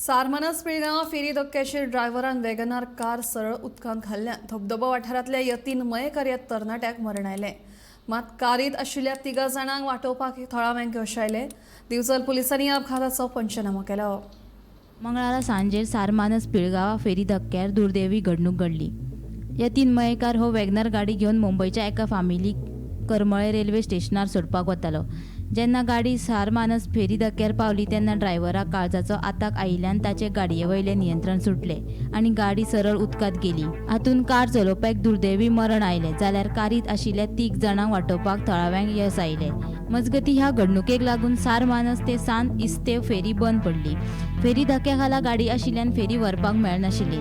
सारमानस पिळगांवां फेरी धक्क्याचेर ड्रायव्हरान WagonR car सरळ उदकांत घाल्ल्यान धबधबो वाठारांतल्या यतीन मयेकार ह्या तरणाट्याक मरण आयलें. मात कारीत आशिल्ल्या 3 जाणांक वाटावपाक थळाव्यांक यश आयलें. दिवचल पुलिसांनी अपघाताचो पंचनामो केलो. मंगळारा सांजेर सारमानस पिळगांवां फेरी धक्क्यार दुर्दैवी घडणूक घडली. यतीन मयेकार हो वॅगनार गाडी घेवन मुंबयच्या एका फामिलीक करमळे रेल्वे स्टेशनार सोडपाक वतालो. जेन्ना गाडी सारमानस फेरी धक्क्यार पावली तेन्ना ड्रायव्हराक काळजाचो आताक आयिल्ल्यान ताचे गाडये वयलें नियंत्रण सुटलें आनी गाडी सरळ उदकांत गेली. हातूंत कार चलोवप्याक दुर्दैवी मरण आयलें जाल्यार कारीत आशिल्ल्या 3 जाणांक वाटावपाक थळाव्यांक येस आयलें. मजगतीं ह्या घडणुकेक लागून सारमानस ते सांत इस्तेव फेरी बंद पडली. फेरी धक्क्या खाला गाडी आशिल्ल्यान फेरी व्हरपाक मेळनाशिल्ली.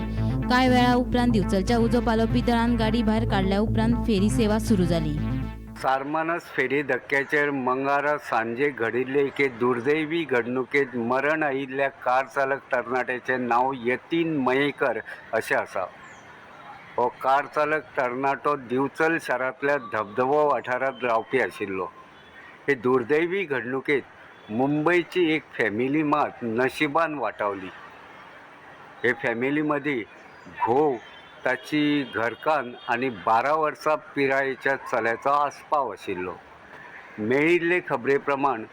कांय वेळा उपरांत दिवचलच्या उजो पालोवपी दळान गाडी भायर काडल्या उपरांत फेरी सेवा सुरू जाली. सारमानस फेरी धक्क्याचेर मंगळारा सांजे घडिल्ले एके दुर्दैवी घडणुकेत मरण आयिल्ल्या कार चालक तरणाट्याचें नांव यतीन मयेकर अशें आसा. हो कार चालक तरणाटो दिवचल शारांतल्या धबधबो वाठारांत रावपी आशिल्लो. हे दुर्दैवी घडणुकेत मुंबयची एक फॅमिली मात नशिबान वाटावली. हे फॅमिली मदीं घोव, ताची घरकान्न आनी 12 वर्सां पिरायेच्या चल्याचो आस्पाव आशिल्लो. मेळिल्ले खबरे प्रमाण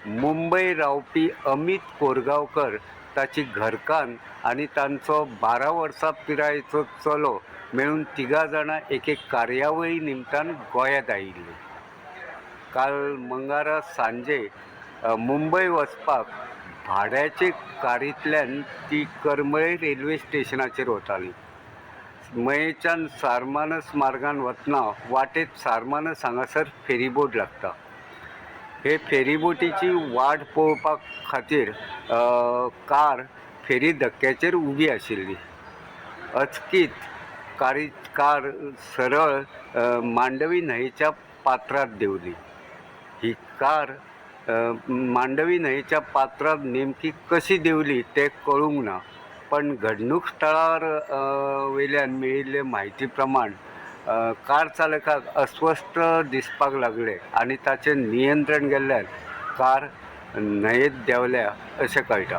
मुंबय रावपी अमित कोरगांवकर, ताची घरकान्न आनी तांचो 12 वर्सां पिरायेचो चलो मेळून 3 जाणां एके कार्यावळी निमतान गोंयांत आयिल्लीं. काल मंगळारा सांजे मुंबय वचपाक भाड्याचे कारींतल्यान ती करमळे रेल्वे स्टेशनाचेर वतालीं. मयेच्यान सारमानस मार्गान वतना वाटेत सारमानस हांगासर फेरीबोट लागता. हे फेरीबोटीची वाट पळोवपा खातीर कार फेरी धक्क्याचेर उबी आशिल्ली. अचकीत कार सरळ मांडवी न्हंयेच्या पात्रांत देंवली. ही कार मांडवी न्हंयेच्या पात्रांत नेमकी कशी देंवली तें कळूंक ना. पण घडणूक स्थळार वयल्यान मेळिल्ले म्हायती प्रमाण कार चालकाक अस्वस्थ दिसपाक लागले आनी ताचें नियंत्रण गेल्ल्यान कार न्हंयेंत देंवल्या अशें कळटा.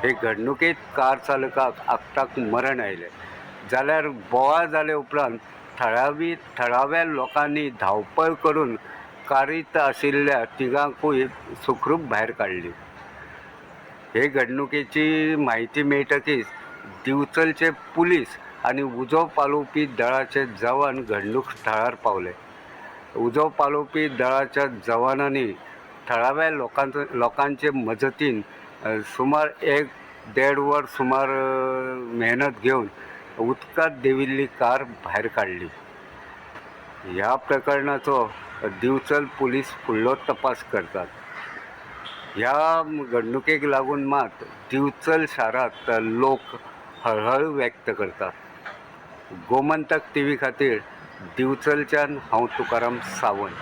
हे घडणुकेंत कार चालकाक आगताक मरण आयलें. जाल्यार बोवाळ जाले उपरांत थळाव्या लोकांनी धांवपळ करून कारीत आशिल्ल्या 3गांकूय सुखरूप भायर काडली. हे घडणुकेची म्हायती मेळटकीच दिवचलचे पुलीस आनी उजो पालोवपी दळाचे जवान घडणूक स्थळार पावले. उजो पालोवपी दळाच्या जवानांनी थळाव्या लोकांचे मजतीन सुमार 1-1.5 वर सुमार मेहनत घेवन उदकांत देंविल्ली कार भायर काडली. ह्या प्रकरणाचो दिवचल पुलीस फुडलो तपास करतात. ह्या घडणुकेक लागून मात दिवचल शारांत लोक हळहळ व्यक्त करतात. गोमंतक TV खातीर दिवचलच्यान हांव तुकाराम सावंत.